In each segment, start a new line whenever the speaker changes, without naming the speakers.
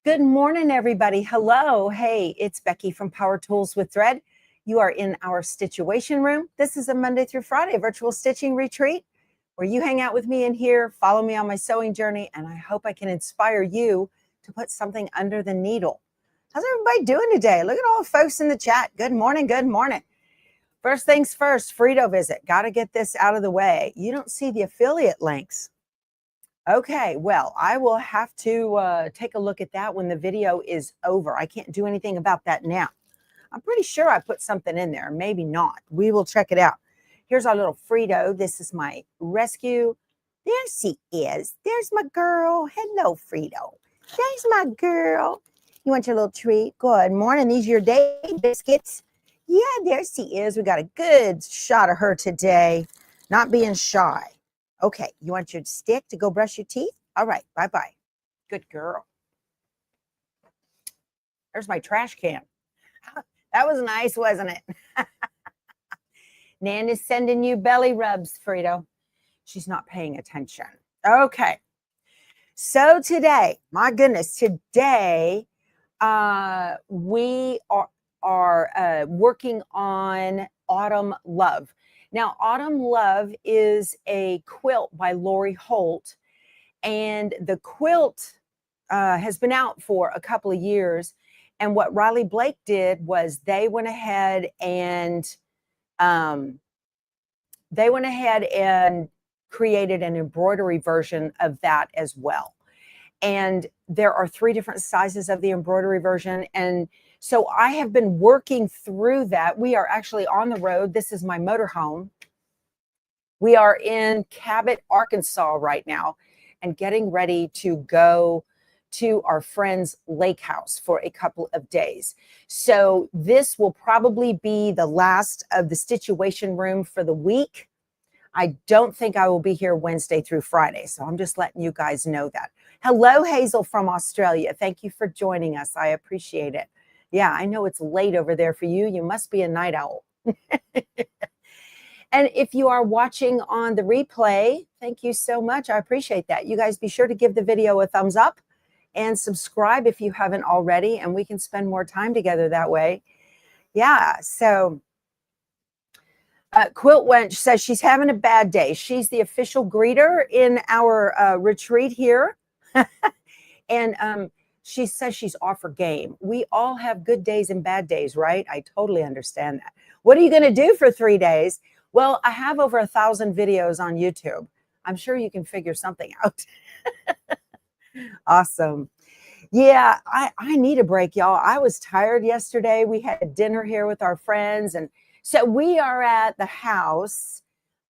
Good morning, everybody. Hello. Hey, it's Becky from Power Tools with Thread. You are in our Stitchuation room. This is a Monday through Friday virtual stitching retreat where you hang out with me in here, follow me on my sewing journey, and I hope I can inspire you to put something under the needle. How's everybody doing today? Look at all the folks in the chat. Good morning. Good morning. First things first, Frito visit. Got to get this out of the way. You don't see the affiliate links. Okay, well, I will have to take a look at that when the video is over. I can't do anything about that now. I'm pretty sure I put something in there, maybe not. We will check it out. Here's our little Frito. This is my rescue. There she is. There's my girl. Hello, Frito. There's my girl. You want your little treat? Good morning. These are your day biscuits. Yeah, there she is. We got a good shot of her today, not being shy. Okay, you want your stick to go brush your teeth? All right, bye-bye. Good girl. There's my trash can. That was nice, wasn't it? Nan is sending you belly rubs, Frito. She's not paying attention. Okay. So today, my goodness, today we are working on Autumn Love. Now, Autumn Love is a quilt by Lori Holt, and the quilt has been out for a couple of years. And what Riley Blake did was they went ahead and created an embroidery version of that as well. And there are 3 different sizes of the embroidery version. And so I have been working through that. We are actually on the road. This is my motorhome. We are in Cabot, Arkansas right now and getting ready to go to our friend's lake house for a couple of days. So this will probably be the last of the Stitchuation room for the week. I don't think I will be here Wednesday through Friday. So I'm just letting you guys know that. Hello, Hazel from Australia. Thank you for joining us. I appreciate it. Yeah, I know it's late over there for you. You must be a night owl. And if you are watching on the replay, thank you so much. I appreciate that. You guys be sure to give the video a thumbs up and subscribe if you haven't already, and we can spend more time together that way. Yeah, so Quilt Wench says she's having a bad day. She's the official greeter in our retreat here. And she says she's off her game. We all have good days and bad days, right? I totally understand that. What are you going to do for 3 days? Well, I have over 1,000 videos on YouTube. I'm sure you can figure something out. Awesome. Yeah, I need a break, y'all. I was tired yesterday. We had dinner here with our friends. And so we are at the house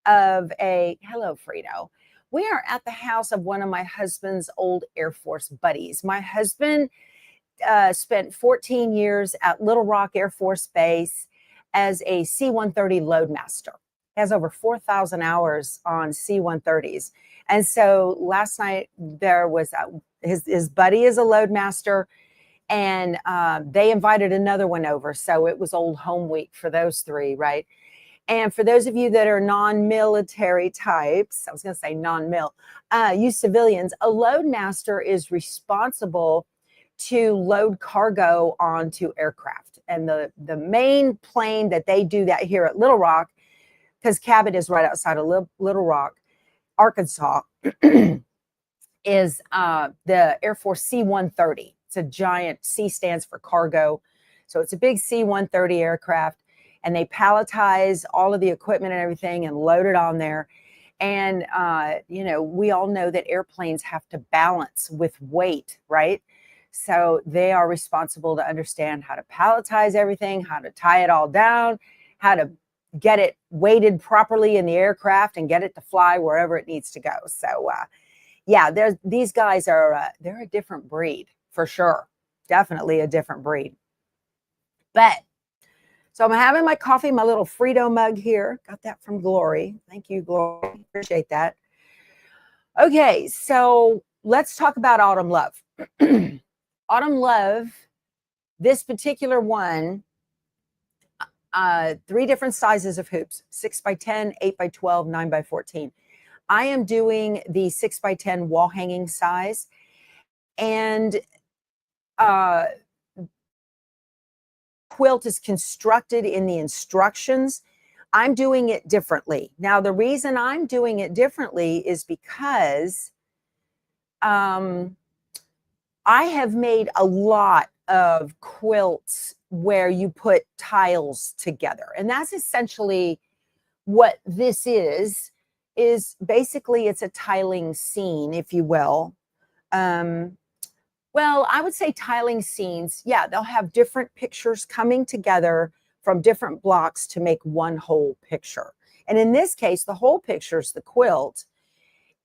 of hello, Frito. We are at the house of one of my husband's old Air Force buddies. My husband spent 14 years at Little Rock Air Force Base as a C-130 loadmaster. He has over 4,000 hours on C-130s. And so last night there was his buddy is a loadmaster, and they invited another one over. So it was old home week for those 3, right? And for those of you that are non-military types, I was going to say non-mil, you civilians, a loadmaster is responsible to load cargo onto aircraft. And the main plane that they do that here at Little Rock, because Cabot is right outside of Little Rock, Arkansas, is the Air Force C-130. It's a giant, C stands for cargo. So it's a big C-130 aircraft, and they palletize all of the equipment and everything and load it on there. And, you know, we all know that airplanes have to balance with weight, right? So they are responsible to understand how to palletize everything, how to tie it all down, how to get it weighted properly in the aircraft and get it to fly wherever it needs to go. So, yeah, these guys are, they're a different breed for sure. Definitely a different breed. But, so I'm having my coffee, my little Frito mug here. Got that from Glory. Thank you, Glory. Appreciate that. Okay, so let's talk about Autumn Love. Autumn Love, this particular one, 3 different sizes of hoops, 6x10, 8x12, 9x14. I am doing the 6x10 wall hanging size. And quilt is constructed in the instructions, I'm doing it differently. Now, the reason I'm doing it differently is because I have made a lot of quilts where you put tiles together. And that's essentially what this is basically it's a tiling scene, if you will. Well, I would say tiling scenes. Yeah, they'll have different pictures coming together from different blocks to make one whole picture. And in this case, the whole picture is the quilt.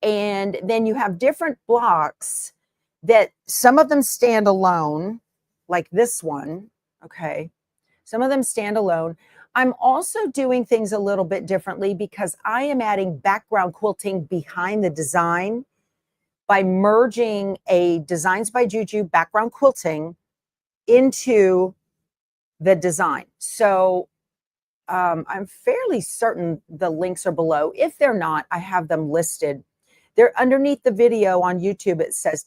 And then you have different blocks that some of them stand alone, like this one. Okay. Some of them stand alone. I'm also doing things a little bit differently because I am adding background quilting behind the design by merging a Designs by Juju background quilting into the design. So I'm fairly certain the links are below. If they're not, I have them listed. They're underneath the video on YouTube. It says ...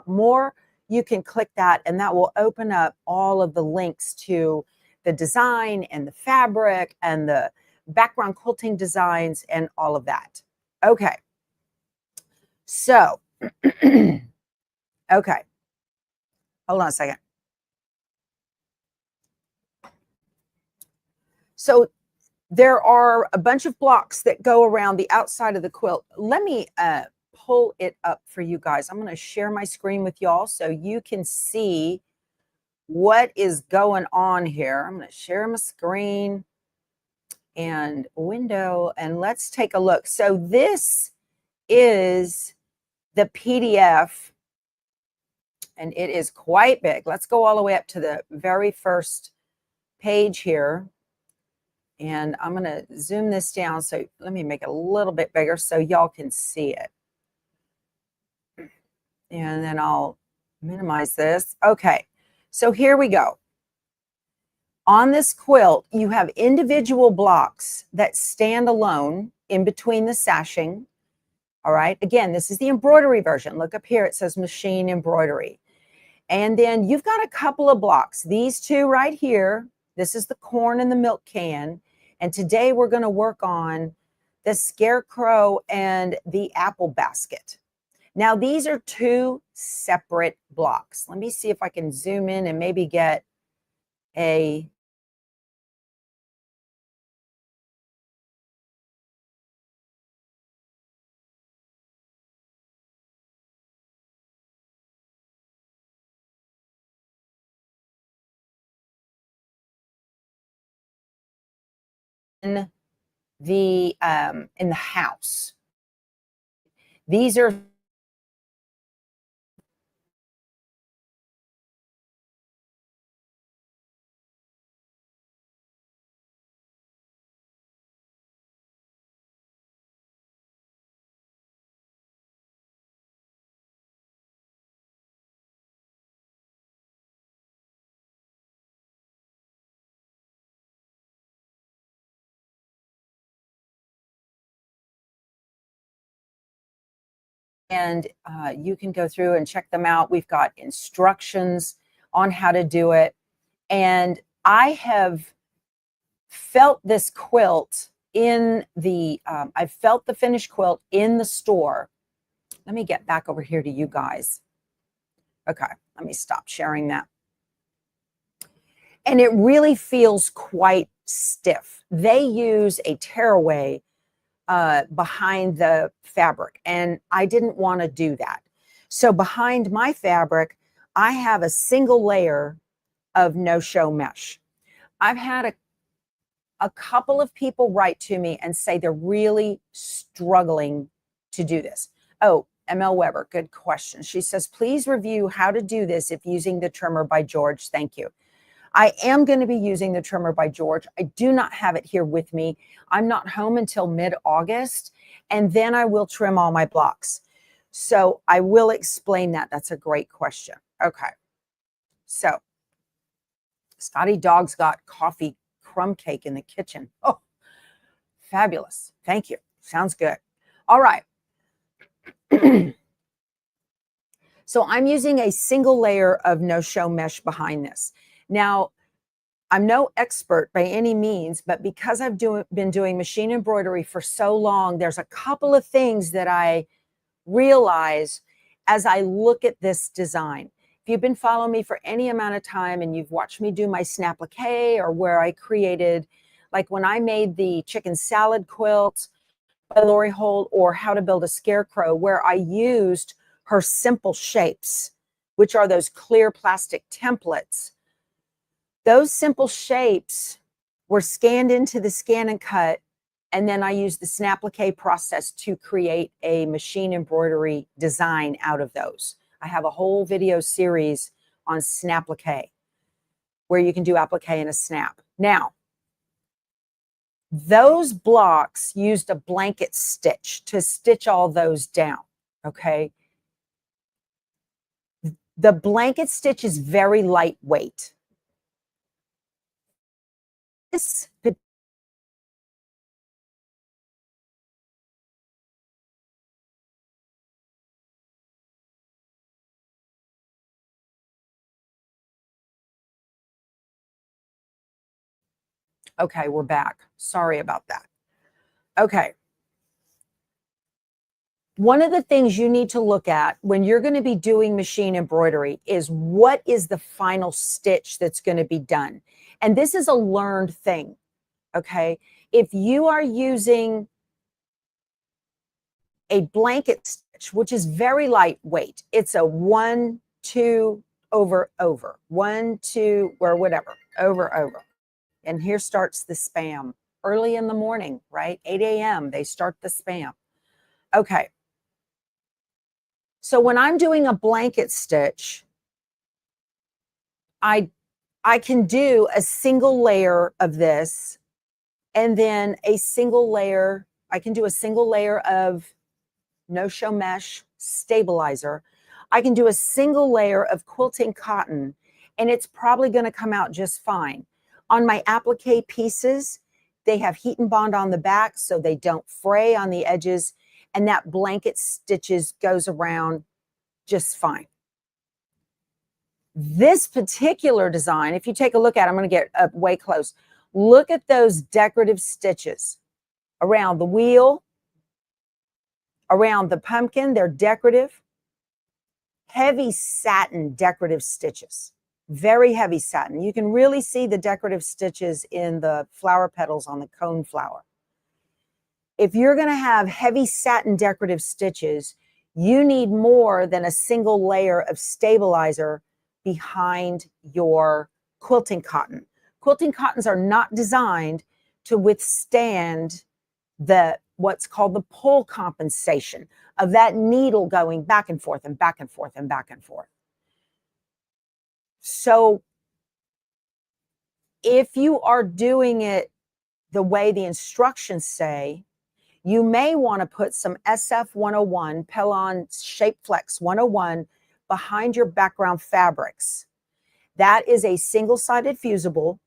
more. You can click that and that will open up all of the links to the design and the fabric and the background quilting designs and all of that. Okay. So, okay. Hold on a second. So there are a bunch of blocks that go around the outside of the quilt. Let me pull it up for you guys. I'm going to share my screen with y'all so you can see what is going on here. I'm going to share my screen and window and let's take a look. So this is the PDF and it is quite big. Let's go all the way up to the very first page here. And I'm going to zoom this down. So let me make it a little bit bigger so y'all can see it. And then I'll minimize this. Okay. So here we go. On this quilt, you have individual blocks that stand alone in between the sashing. All right. Again, this is the embroidery version. Look up here. It says machine embroidery. And then you've got a couple of blocks. These two right here. This is the corn and the milk can. And today we're going to work on the Scarecrow and the apple basket. Now, these are two separate blocks. Let me see if I can zoom in and maybe get a in the house. These are and you can go through and check them out. We've got instructions on how to do it. And I have felt this quilt in the, I've felt the finished quilt in the store. Let me get back over here to you guys. Okay, let me stop sharing that. And it really feels quite stiff. They use a tearaway behind the fabric, and I didn't want to do that. So behind my fabric, I have a single layer of no-show mesh. I've had a couple of people write to me and say they're really struggling to do this. Oh, ML Weber, good question. She says, please review how to do this if using the trimmer by George. Thank you. I am going to be using the trimmer by George. I do not have it here with me. I'm not home until mid-August, and then I will trim all my blocks. So I will explain that. That's a great question. Okay. So Scotty Dog's got coffee crumb cake in the kitchen. Oh, fabulous. Thank you. Sounds good. All right. So I'm using a single layer of no-show mesh behind this. Now, I'm no expert by any means, but because I've been doing machine embroidery for so long, there's a couple of things that I realize as I look at this design. If you've been following me for any amount of time and you've watched me do my snapplique, or where I created, like when I made the chicken salad quilt by Lori Holt, or how to build a scarecrow, where I used her simple shapes, which are those clear plastic templates. Those simple shapes were scanned into the scan and cut, and then I used the snapplique process to create a machine embroidery design out of those. I have a whole video series on snapplique where you can do applique in a snap. Now, those blocks used a blanket stitch to stitch all those down, okay? The blanket stitch is very lightweight. This Okay, we're back. Sorry about that. Okay. One of the things you need to look at when you're going to be doing machine embroidery is what is the final stitch that's going to be done. And this is a learned thing, okay? If you are using a blanket stitch, which is very lightweight, it's a 1, 2, over, 1, 2, or whatever, over. And here starts the spam. Early in the morning, right? 8 a.m., they start the spam. Okay. So when I'm doing a blanket stitch, I can do a single layer of this, and then a single layer, I can do a single layer of no-show mesh stabilizer. I can do a single layer of quilting cotton, and it's probably going to come out just fine. On my applique pieces, they have heat and bond on the back so they don't fray on the edges, and that blanket stitches goes around just fine. This particular design, if you take a look at it, I'm going to get up way close. Look at those decorative stitches around the wheel, around the pumpkin. They're decorative. Heavy satin decorative stitches. Very heavy satin. You can really see the decorative stitches in the flower petals on the cone flower. If you're going to have heavy satin decorative stitches, you need more than a single layer of stabilizer behind your quilting cotton. Quilting cottons are not designed to withstand what's called the pull compensation of that needle going back and forth and back and forth and back and forth. So if you are doing it the way the instructions say, you may want to put some SF 101, Pellon Shape Flex 101 behind your background fabrics. That is a single-sided fusible.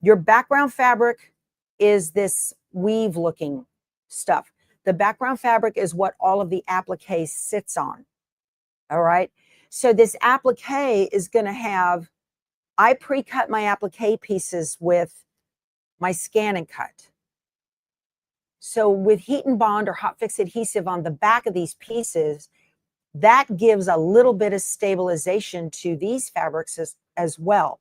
Your background fabric is this weave looking stuff. The background fabric is what all of the applique sits on. All right. So this applique is going to have, I pre-cut my applique pieces with my scan and cut. So with heat and bond or hot fix adhesive on the back of these pieces, that gives a little bit of stabilization to these fabrics as well.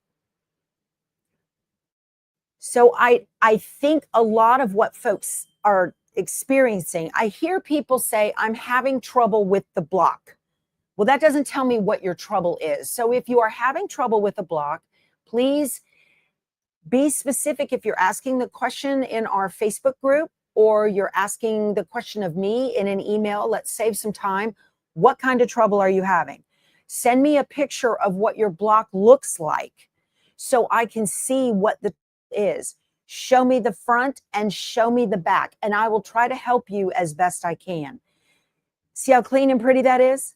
So I think a lot of what folks are experiencing, I hear people say, I'm having trouble with the block. Well, that doesn't tell me what your trouble is. So if you are having trouble with a block, please be specific. If you're asking the question in our Facebook group, or you're asking the question of me in an email, let's save some time. What kind of trouble are you having? Send me a picture of what your block looks like so I can see what the is. Show me the front and show me the back, and I will try to help you as best I can. See how clean and pretty that is?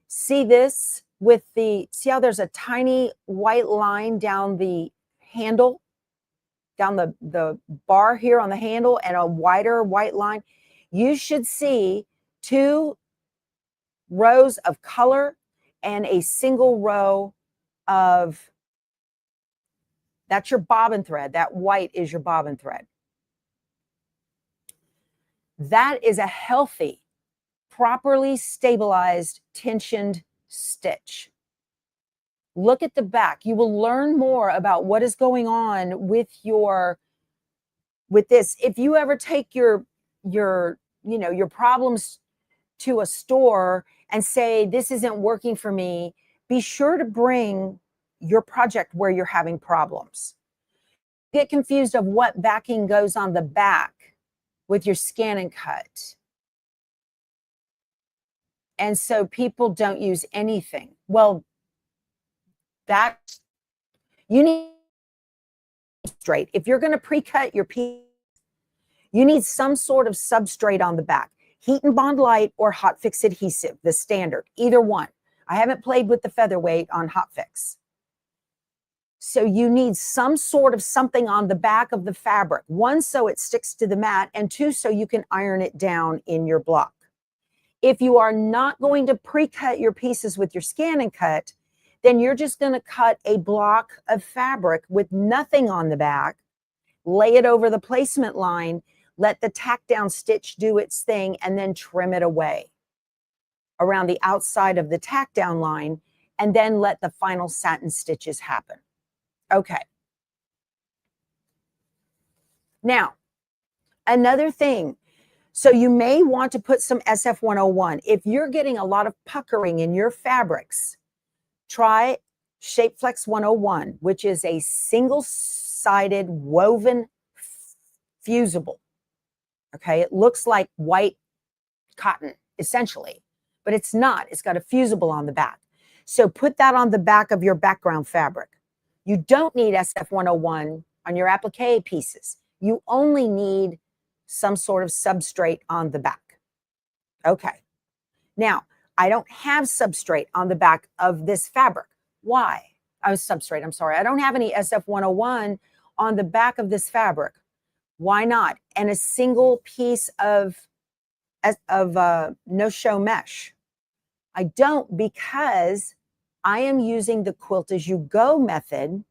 See this with see how there's a tiny white line down the handle, down the bar here on the handle, and a wider white line. You should see 2 rows of color and a single row of, that's your bobbin thread. That white is your bobbin thread. That is a healthy, properly stabilized, tensioned stitch. Look at the back. You will learn more about what is going on with this. If you ever take your problems to a store and say, this isn't working for me, be sure to bring your project where you're having problems. Get confused of what backing goes on the back with your scan and cut. And so people don't use anything. Well, that you need straight. If you're going to pre-cut your piece, you need some sort of substrate on the back. Heat and Bond Light or Hot Fix adhesive, the standard, either one. I haven't played with the featherweight on Hot Fix. So you need some sort of something on the back of the fabric. One, so it sticks to the mat, and two, so you can iron it down in your block. If you are not going to pre-cut your pieces with your scan and cut, then you're just going to cut a block of fabric with nothing on the back, lay it over the placement line, let the tack down stitch do its thing, and then trim it away around the outside of the tack down line, and then let the final satin stitches happen. Okay. Now, another thing. So you may want to put some SF101. If you're getting a lot of puckering in your fabrics, try Shapeflex 101, which is a single-sided woven fusible. Okay, it looks like white cotton, essentially, but it's not. It's got a fusible on the back. So put that on the back of your background fabric. You don't need SF101 on your applique pieces. You only need some sort of substrate on the back. Okay. Now, I don't have substrate on the back of this fabric. Why? Substrate, I'm sorry. I don't have any SF101 on the back of this fabric. Why not? And a single piece of no-show mesh. I don't, because I am using the quilt as you go method,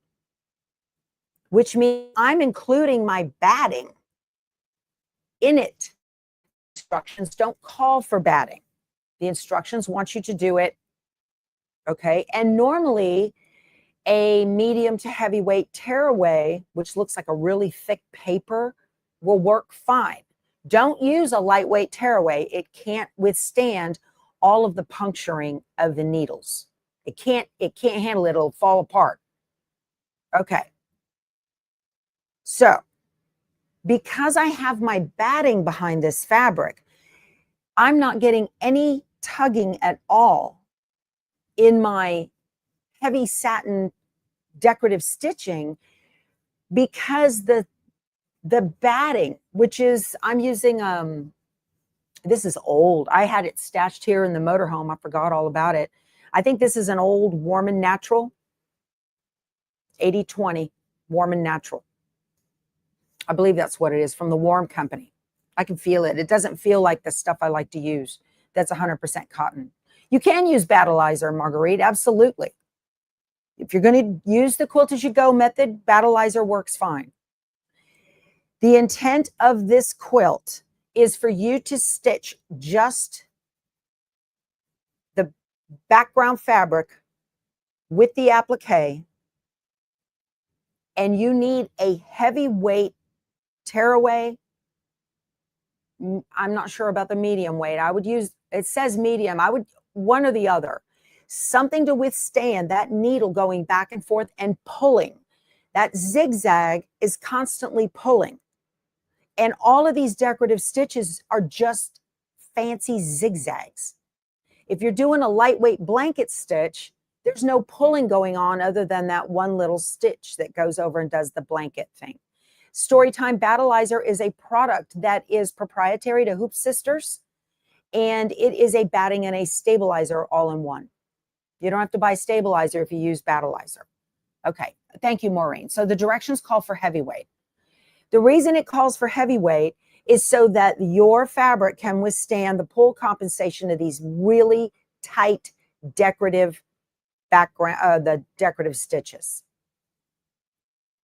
which means I'm including my batting in it. Instructions don't call for batting. The instructions want you to do it. Okay. And normally a medium to heavyweight tearaway, which looks like a really thick paper, will work fine. Don't use a lightweight tearaway. It can't withstand all of the puncturing of the needles. It can't handle it. It'll fall apart. Okay. So because I have my batting behind this fabric, I'm not getting any tugging at all in my heavy satin decorative stitching, because the batting, which is, I'm using, this is old. I had it stashed here in the motorhome. I forgot all about it. I think this is an old Warm and Natural, 80/20 Warm and Natural. I believe that's what it is, from the Warm Company. I can feel it. It doesn't feel like the stuff I like to use. That's 100% cotton. You can use Battleizer, Marguerite, absolutely. If you're going to use the quilt as you go method, Battleizer works fine. The intent of this quilt is for you to stitch just the background fabric with the applique, and you need a heavyweight tearaway. I'm not sure about the medium weight. I would use, it says medium. I would, one or the other. Something to withstand that needle going back and forth and pulling. That zigzag is constantly pulling. And all of these decorative stitches are just fancy zigzags. If you're doing a lightweight blanket stitch, there's no pulling going on other than that one little stitch that goes over and does the blanket thing. Storytime Battleizer is a product that is proprietary to Hoop Sisters, and it is a batting and a stabilizer all in one. You don't have to buy stabilizer if you use Battleizer. Okay, thank you, Maureen. So the directions call for heavyweight. The reason it calls for heavyweight is so that your fabric can withstand the pull compensation of these really tight decorative background, the decorative stitches.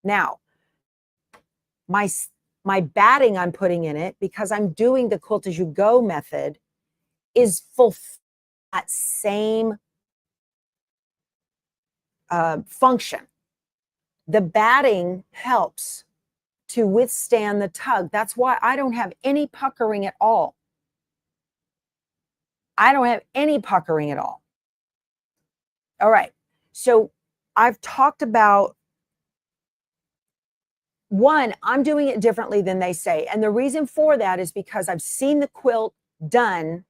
Now, my batting I'm putting in it, because I'm doing the quilt as you go method, is fulfill that same function. The batting helps to withstand the tug. That's why I don't have any puckering at all. I don't have any puckering at all. All right. So I've talked about, one, I'm doing it differently than they say. And the reason for that is because I've seen the quilt done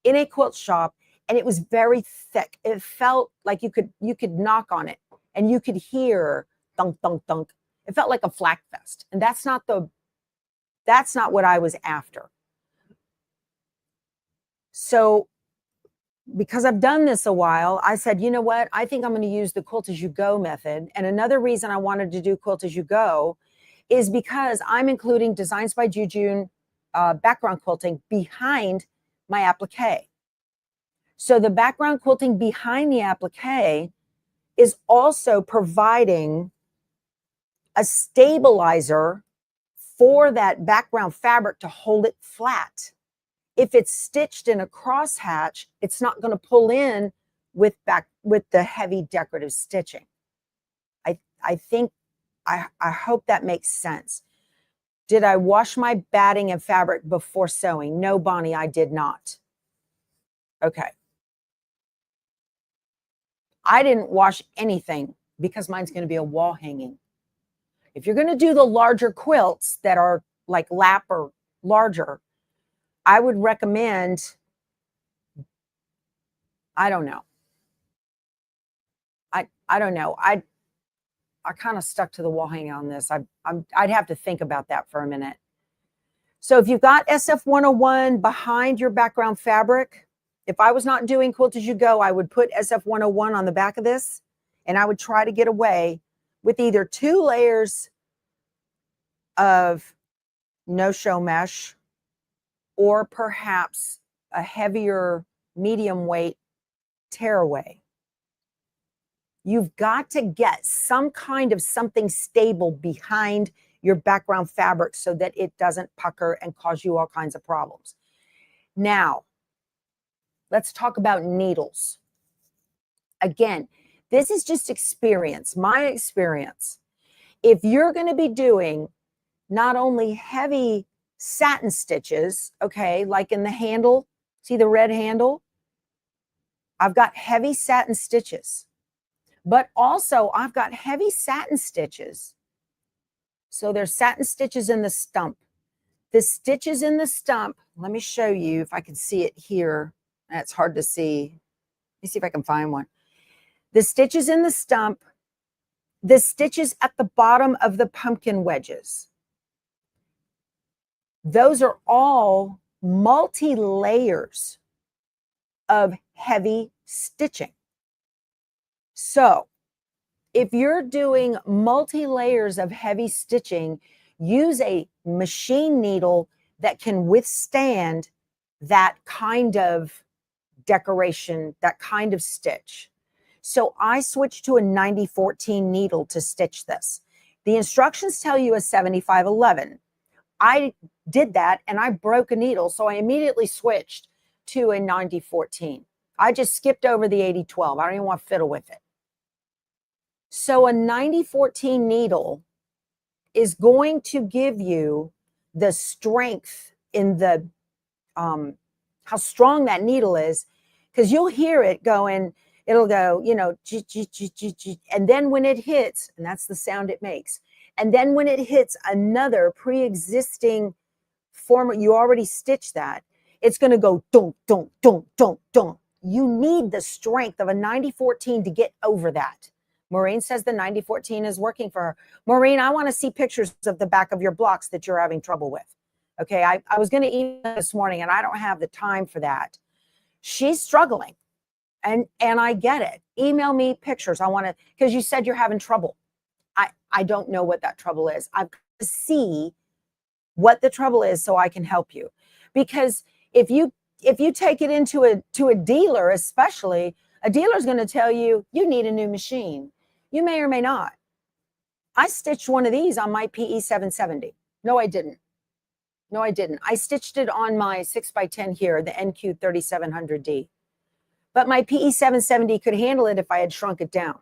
in a quilt shop, and it was very thick. It felt like you could knock on it and you could hear thunk, thunk, thunk. It felt like a flak fest. And that's not what I was after. So because I've done this a while, I said, you know what? I think I'm going to use the quilt as you go method. And another reason I wanted to do quilt as you go is because I'm including Designs by Jujune background quilting behind my applique. So the background quilting behind the applique is also providing a stabilizer for that background fabric to hold it flat. If it's stitched in a crosshatch, it's not going to pull in with the heavy decorative stitching. I hope that makes sense. Did I wash my batting and fabric before sewing? No, Bonnie, I did not. Okay. I didn't wash anything because mine's going to be a wall hanging. If you're going to do the larger quilts that are like lap or larger, I would recommend, I don't know. I don't know. I kind of stuck to the wall hanging on this. I'd have to think about that for a minute. So if you've got SF 101 behind your background fabric, if I was not doing quilt as you go, I would put SF 101 on the back of this, and I would try to get away with either 2 layers of no-show mesh, or perhaps a heavier medium weight tearaway. You've got to get some kind of something stable behind your background fabric so that it doesn't pucker and cause you all kinds of problems. Now, let's talk about needles. Again, this is just experience, my experience. If you're going to be doing not only heavy satin stitches, okay, like in the handle, see the red handle? I've got heavy satin stitches, but also I've got heavy satin stitches. So there's satin stitches in the stump. The stitches in the stump, let me show you if I can see it here. That's hard to see. Let me see if I can find one. The stitches in the stump, the stitches at the bottom of the pumpkin wedges. Those are all multi-layers of heavy stitching. So if you're doing multi-layers of heavy stitching, use a machine needle that can withstand that kind of decoration, that kind of stitch. So I switched to a 90-14 needle to stitch this. The instructions tell you a 75-11. I did that and I broke a needle, so I immediately switched to a 90-14. I just skipped over the 80-12. I don't even want to fiddle with it. So a 90-14 needle is going to give you the strength in the, how strong that needle is, because you'll hear it going, it'll go, you know, and then when it hits, and that's the sound it makes, and then when it hits another pre-existing form, you already stitched that, it's going to go dunk, dunk, dunk, dunk, dunk. You need the strength of a 90-14 to get over that. Maureen says the 90-14 is working for her. Maureen, I want to see pictures of the back of your blocks that you're having trouble with. Okay, I was going to email this morning, and I don't have the time for that. She's struggling, and I get it. Email me pictures. I want to, because you said you're having trouble. I don't know what that trouble is. I've got to see what the trouble is so I can help you. Because if you take it into a dealer, especially, A dealer is going to tell you, you need a new machine. You may or may not. I stitched one of these on my PE 770. No, I didn't. No, I didn't. I stitched it on my 6x10 here, the NQ 3700D. But my PE 770 could handle it if I had shrunk it down.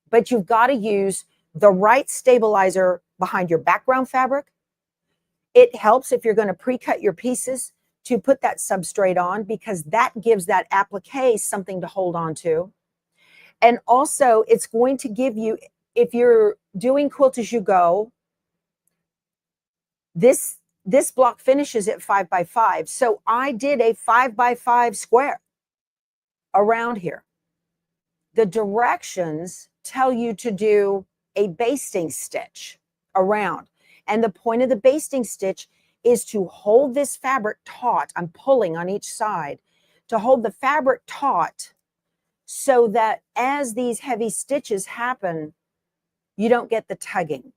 But you've got to use the right stabilizer behind your background fabric. It helps if you're going to pre-cut your pieces to put that substrate on, because that gives that applique something to hold on to. And also it's going to give you, if you're doing quilt as you go, this block finishes at 5x5. So I did a 5x5 square around here. The directions tell you to do a basting stitch around. And the point of the basting stitch is to hold this fabric taut. I'm pulling on each side to hold the fabric taut so that as these heavy stitches happen, you don't get the tugging.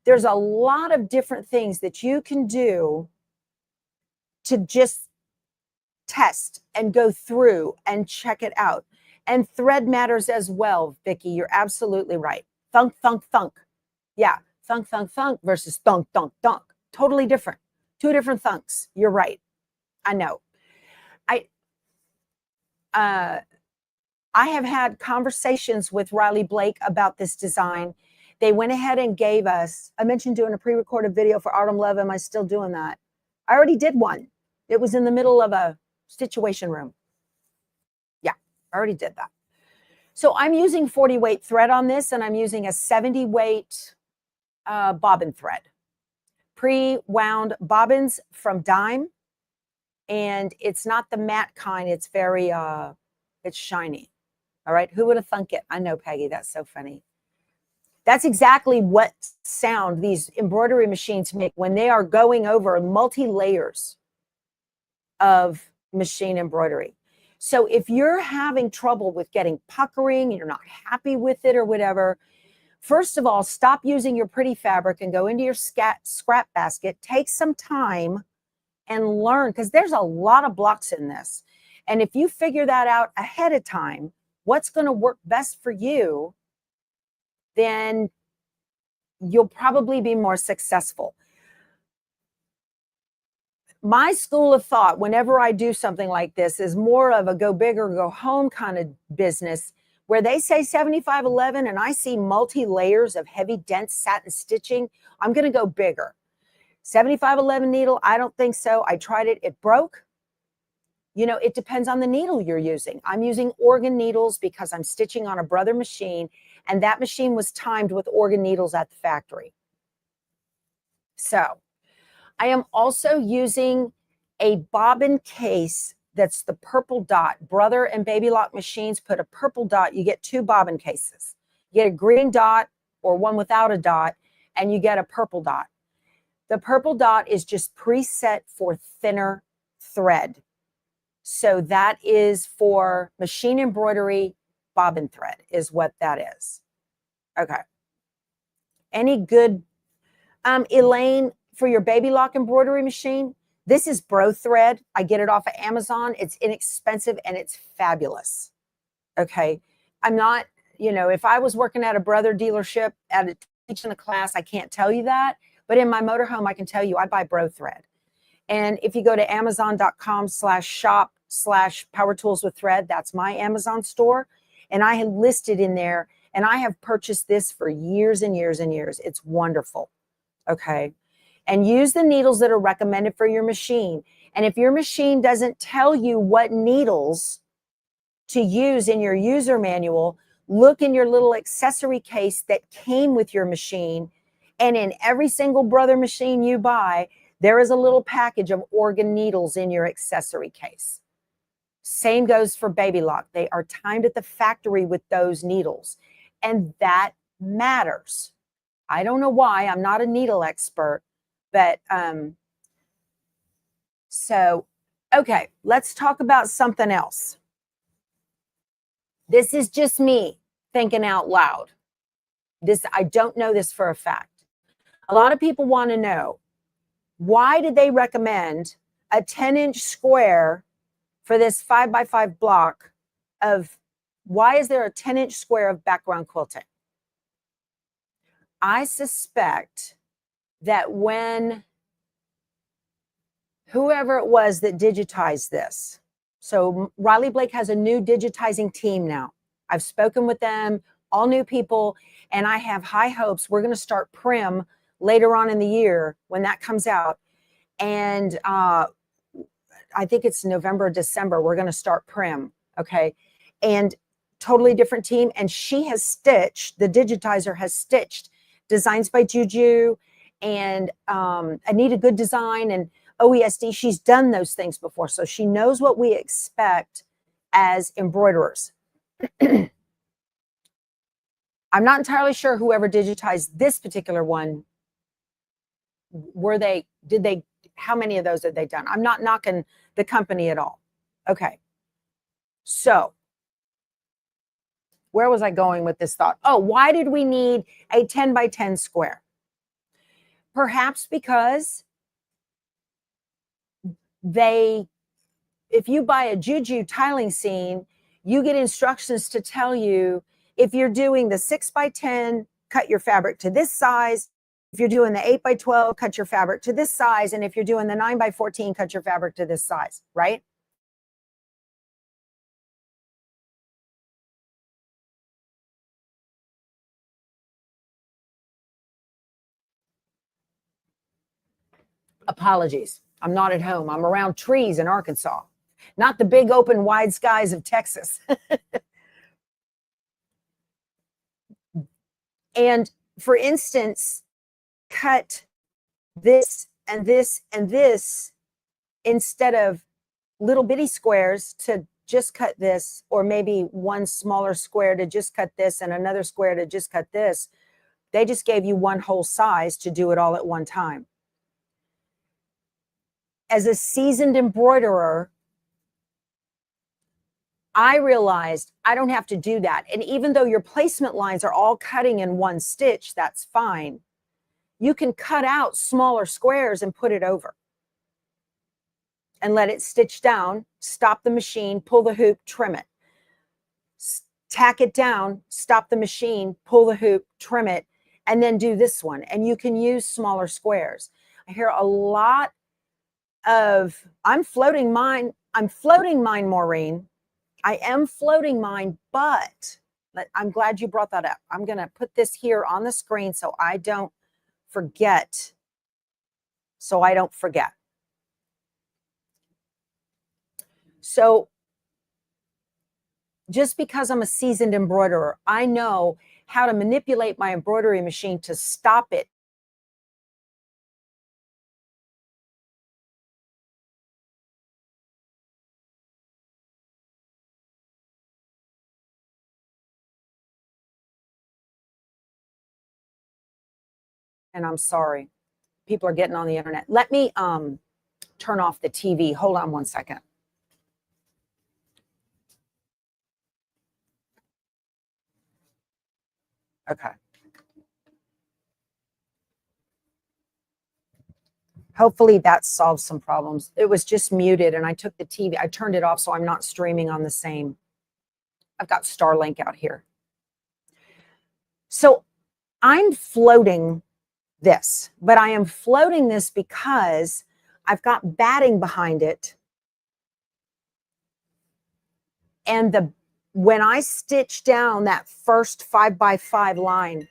There's a lot of different things that you can do to just test and go through and check it out. And thread matters as well, Vicki. You're absolutely right. Thunk, thunk, thunk. Yeah, thunk, thunk, thunk versus thunk, thunk, thunk. Totally different. Two different thunks. You're right. I know. I have had conversations with Riley Blake about this design. They went ahead and gave us, I mentioned doing a pre-recorded video for Autumn Love. Am I still doing that? I already did one. It was in the middle of a situation room. Yeah, I already did that. So I'm using 40 weight thread on this, and I'm using a 70 weight bobbin thread. Pre-wound bobbins from Dime. And it's not the matte kind. It's very, it's shiny. All right. Who would have thunk it? I know, Peggy. That's so funny. That's exactly what sound these embroidery machines make when they are going over multi-layers of machine embroidery. So if you're having trouble with getting puckering, you're not happy with it or whatever, first of all, stop using your pretty fabric and go into your scrap basket. Take some time and learn, because there's a lot of blocks in this. And if you figure that out ahead of time, what's going to work best for you, then you'll probably be more successful. My school of thought, whenever I do something like this, is more of a go big or go home kind of business, where they say 7511 and I see multi-layers of heavy, dense satin stitching. I'm going to go bigger. 7511 needle, I don't think so. I tried it. It broke. You know, it depends on the needle you're using. I'm using organ needles because I'm stitching on a Brother machine, and that machine was timed with organ needles at the factory. So I am also using a bobbin case that's the purple dot. Brother and Baby Lock machines put a purple dot. You get two bobbin cases. You get a green dot or one without a dot, and you get a purple dot. The purple dot is just preset for thinner thread. So that is for machine embroidery bobbin thread is what that is. Okay. Any good, Elaine, for your Baby Lock embroidery machine, this is Bro thread. I get it off of Amazon. It's inexpensive and it's fabulous. Okay. I'm not, you know, if I was working at a Brother dealership teaching a class, I can't tell you that. But in my motorhome, I can tell you I buy Bro thread. And if you go to amazon.com/shop/power tools with thread, that's my Amazon store. And I have listed in there, and I have purchased this for years and years and years. It's wonderful. Okay. And use the needles that are recommended for your machine. And if your machine doesn't tell you what needles to use in your user manual, look in your little accessory case that came with your machine. And in every single Brother machine you buy, there is a little package of organ needles in your accessory case. Same goes for Baby Lock. They are timed at the factory with those needles. And that matters. I don't know why. I'm not a needle expert. But so, okay, let's talk about something else. This is just me thinking out loud. I don't know this for a fact. A lot of people want to know, why did they recommend a 10-inch square for this 5x5 block of why is there a 10-inch square of background quilting? I suspect that when whoever it was that digitized this, so Riley Blake has a new digitizing team now. I've spoken with them, all new people, and I have high hopes. We're going to start Prim later on in the year when that comes out. And I think it's November, December, we're going to start Prim. Okay. And totally different team. And she has stitched, the digitizer has stitched Designs by Juju and Anita Good Design and OESD. She's done those things before. So she knows what we expect as embroiderers. I'm not entirely sure whoever digitized this particular one, how many of those have they done? I'm not knocking the company at all. Okay. So where was I going with this thought? Oh, why did we need a 10 by 10 square? Perhaps because if you buy a Juju tiling scene, you get instructions to tell you if you're doing the 6 by 10, cut your fabric to this size. If you're doing the 8 by 12, cut your fabric to this size. And if you're doing the 9 by 14, cut your fabric to this size, right? Apologies. I'm not at home. I'm around trees in Arkansas, not the big open wide skies of Texas. And for instance, cut this and this and this instead of little bitty squares to just cut this, or maybe one smaller square to just cut this and another square to just cut this. They just gave you one whole size to do it all at one time. As a seasoned embroiderer, I realized I don't have to do that. And even though your placement lines are all cutting in one stitch, that's fine. You can cut out smaller squares and put it over and let it stitch down, stop the machine, pull the hoop, trim it. Tack it down, stop the machine, pull the hoop, trim it, and then do this one. And you can use smaller squares. I hear a lot of, I'm floating mine, Maureen. I am floating mine, but I'm glad you brought that up. I'm going to put this here on the screen so I don't forget. So just because I'm a seasoned embroiderer, I know how to manipulate my embroidery machine to stop it. And I'm sorry, people are getting on the internet. Let me turn off the TV. Hold on one second. Okay. Hopefully that solves some problems. It was just muted and I took the TV, I turned it off so I'm not streaming on the same. I've got Starlink out here. So I'm floating this, but I am floating this because I've got batting behind it. And when I stitch down that first 5x5 line,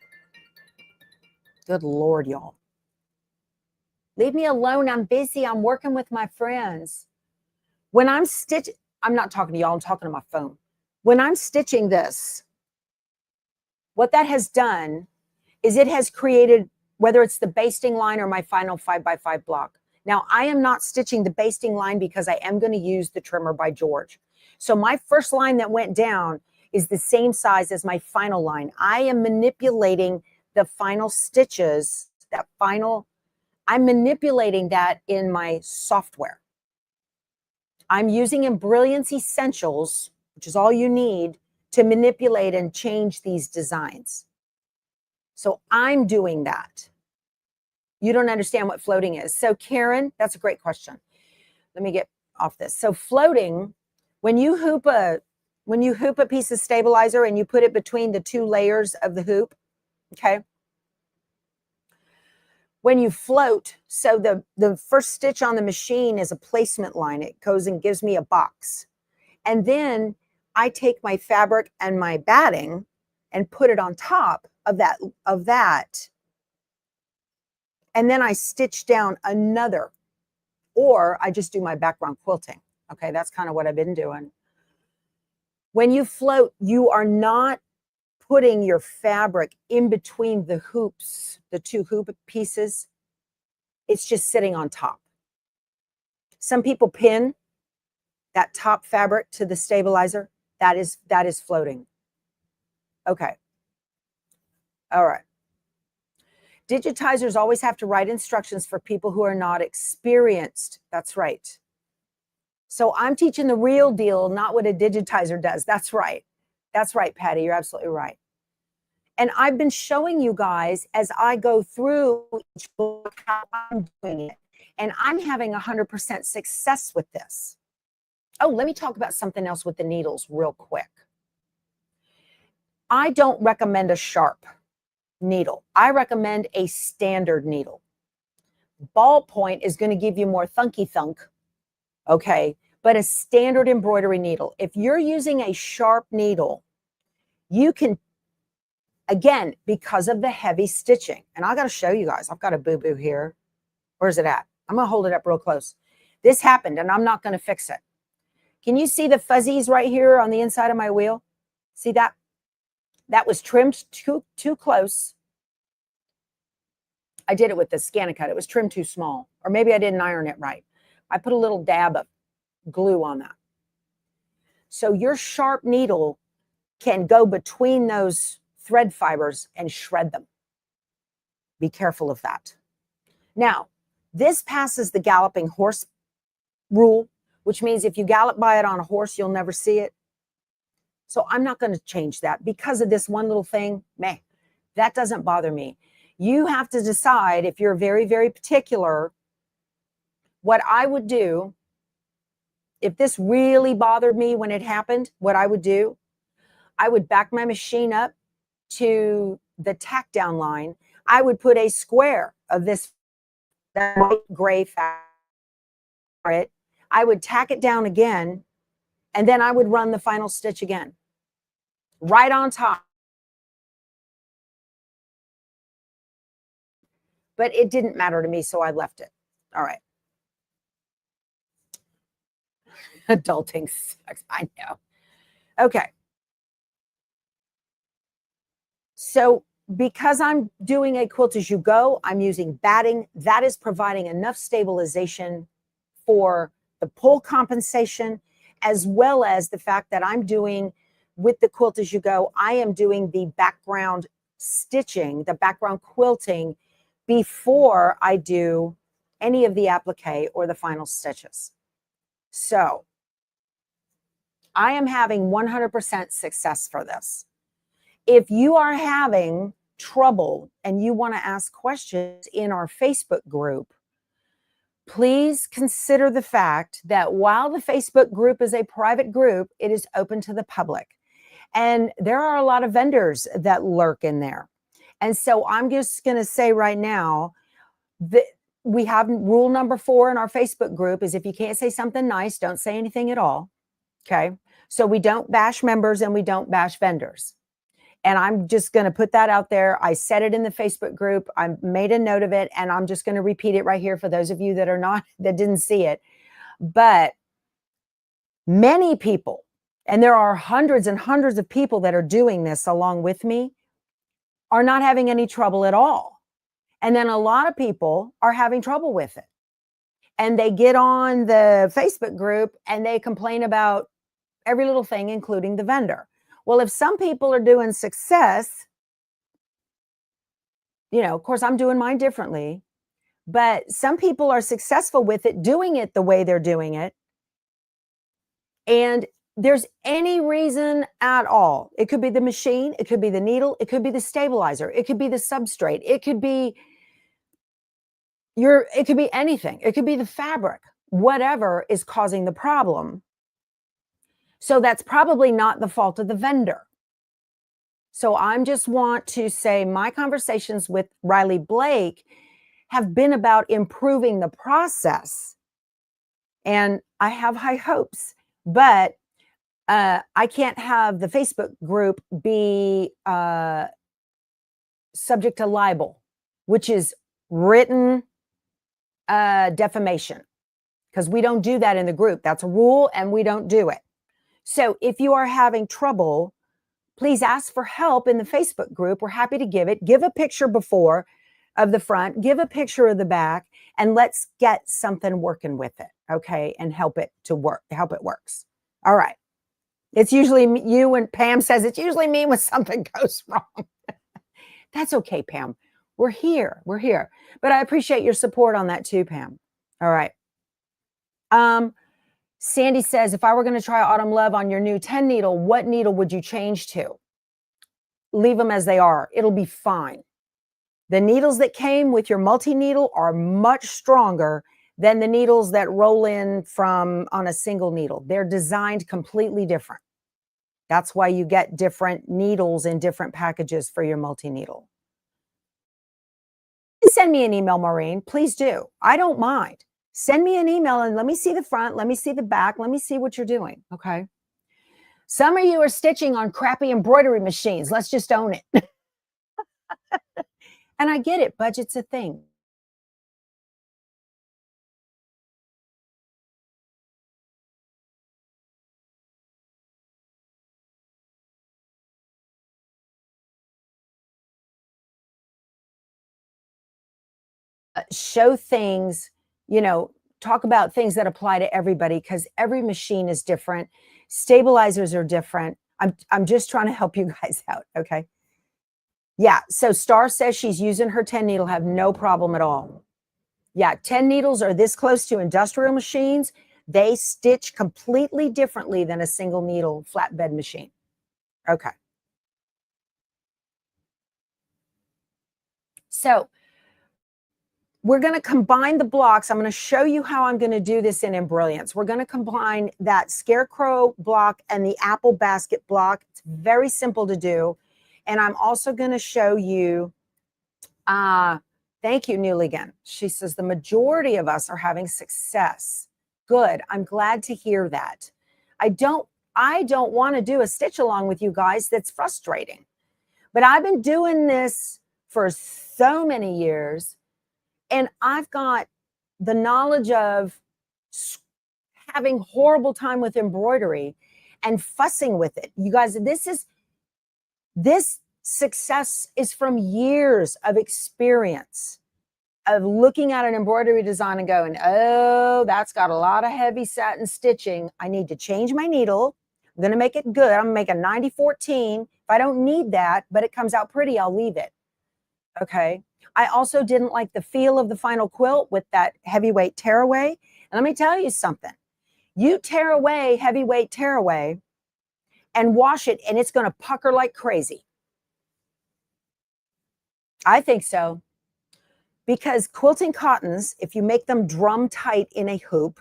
good Lord, y'all. Leave me alone. I'm busy. I'm working with my friends. When I'm stitching, I'm not talking to y'all. I'm talking to my phone. When I'm stitching this, what that has done is it has created, whether it's the basting line or my final 5x5 block. Now, I am not stitching the basting line because I am going to use the trimmer by George. So my first line that went down is the same size as my final line. I am manipulating the final stitches, I'm manipulating that in my software. I'm using Embrilliance Essentials, which is all you need to manipulate and change these designs. So I'm doing that. You don't understand what floating is. So Karen, that's a great question. Let me get off this. So floating When you hoop a piece of stabilizer and you put it between the two layers of the hoop, okay? When you float, so the first stitch on the machine is a placement line. It goes and gives me a box. And then I take my fabric and my batting and put it on top of that. And then I stitch down another, or I just do my background quilting. Okay, that's kind of what I've been doing. When you float, you are not putting your fabric in between the hoops, the two hoop pieces. It's just sitting on top. Some people pin that top fabric to the stabilizer. That is floating. Okay. All right. Digitizers always have to write instructions for people who are not experienced. That's right. So I'm teaching the real deal, not what a digitizer does. That's right. That's right, Patty. You're absolutely right. And I've been showing you guys as I go through each book how I'm doing it. And I'm having 100% success with this. Oh, let me talk about something else with the needles real quick. I don't recommend a sharp needle. I recommend a standard needle. Ballpoint is going to give you more thunky thunk, okay? But a standard embroidery needle, if you're using a sharp needle, you can, again, because of the heavy stitching, and I got to show you guys, I've got a boo-boo here. Where's it at? I'm going to hold it up real close. This happened, and I'm not going to fix it. Can you see the fuzzies right here on the inside of my wheel? See that? That was trimmed too close. I did it with the Scanicud. It was trimmed too small. Or maybe I didn't iron it right. I put a little dab of glue on that. So your sharp needle can go between those thread fibers and shred them. Be careful of that. Now, this passes the galloping horse rule, which means if you gallop by it on a horse, you'll never see it. So I'm not going to change that because of this one little thing. Meh, that doesn't bother me. You have to decide if you're very, very particular. What I would do, if this really bothered me when it happened, what I would do, I would back my machine up to the tack down line. I would put a square of this white gray fabric. I would tack it down again, and then I would run the final stitch again, right on top. But it didn't matter to me, so I left it. All right. Adulting sucks. I know. Okay. So because I'm doing a quilt as you go, I'm using batting. That is providing enough stabilization for the pull compensation, as well as the fact that I'm doing with the quilt as you go, I am doing the background stitching, the background quilting before I do any of the applique or the final stitches. So I am having 100% success for this. If you are having trouble and you want to ask questions in our Facebook group, please consider the fact that while the Facebook group is a private group, it is open to the public. And there are a lot of vendors that lurk in there. And so I'm just going to say right now that we have rule number 4 in our Facebook group is if you can't say something nice, don't say anything at all. Okay. So we don't bash members and we don't bash vendors. And I'm just going to put that out there. I said it in the Facebook group. I made a note of it, and I'm just going to repeat it right here for those of you that didn't see it. But many people, and there are hundreds and hundreds of people that are doing this along with me, are not having any trouble at all. And then a lot of people are having trouble with it. And they get on the Facebook group and they complain about every little thing, including the vendor. Well, if some people are doing success, of course, I'm doing mine differently, but some people are successful with it, doing it the way they're doing it. And there's any reason at all. It could be the machine, it could be the needle, it could be the stabilizer, it could be the substrate, it could be anything. It could be the fabric, whatever is causing the problem. So that's probably not the fault of the vendor. So I'm just want to say my conversations with Riley Blake have been about improving the process. And I have high hopes, but I can't have the Facebook group be subject to libel, which is written defamation, because we don't do that in the group. That's a rule, and we don't do it. So if you are having trouble, please ask for help in the Facebook group. We're happy to give it. Give a picture before of the front, give a picture of the back, and let's get something working with it, okay? And help it to work, help it works. All right. It's usually you when Pam says it's usually me when something goes wrong. That's okay, Pam. We're here. We're here. But I appreciate your support on that too, Pam. All right. Sandy says, if I were going to try Autumn Love on your new 10 needle, what needle would you change to? Leave them as they are. It'll be fine. The needles that came with your multi-needle are much stronger than the needles that roll in from on a single needle. They're designed completely different. That's why you get different needles in different packages for your multi-needle. Send me an email, Maureen. Please do. I don't mind. Send me an email and let me see the front. Let me see the back. Let me see what you're doing. Okay. Some of you are stitching on crappy embroidery machines. Let's just own it. And I get it. Budget's a thing. Show things, talk about things that apply to everybody, because every machine is different. Stabilizers are different. I'm just trying to help you guys out. Okay. Yeah. So Star says she's using her 10 needle, have no problem at all. Yeah. 10 needles are this close to industrial machines. They stitch completely differently than a single needle flatbed machine. Okay. So we're going to combine the blocks. I'm going to show you how I'm going to do this in Embrilliance. We're going to combine that Scarecrow block and the apple basket block. It's very simple to do. And I'm also going to show you, thank you, Newligan. She says the majority of us are having success. Good. I'm glad to hear that. I don't want to do a stitch along with you guys that's frustrating. But I've been doing this for so many years. And I've got the knowledge of having horrible time with embroidery and fussing with it. You guys, this success is from years of experience of looking at an embroidery design and going, oh, that's got a lot of heavy satin stitching. I need to change my needle. I'm going to make it good. I'm going to make a 90-14. If I don't need that, but it comes out pretty, I'll leave it. Okay. I also didn't like the feel of the final quilt with that heavyweight tearaway. And let me tell you something. You tear away heavyweight tearaway and wash it, and it's going to pucker like crazy. I think so. Because quilting cottons, if you make them drum tight in a hoop,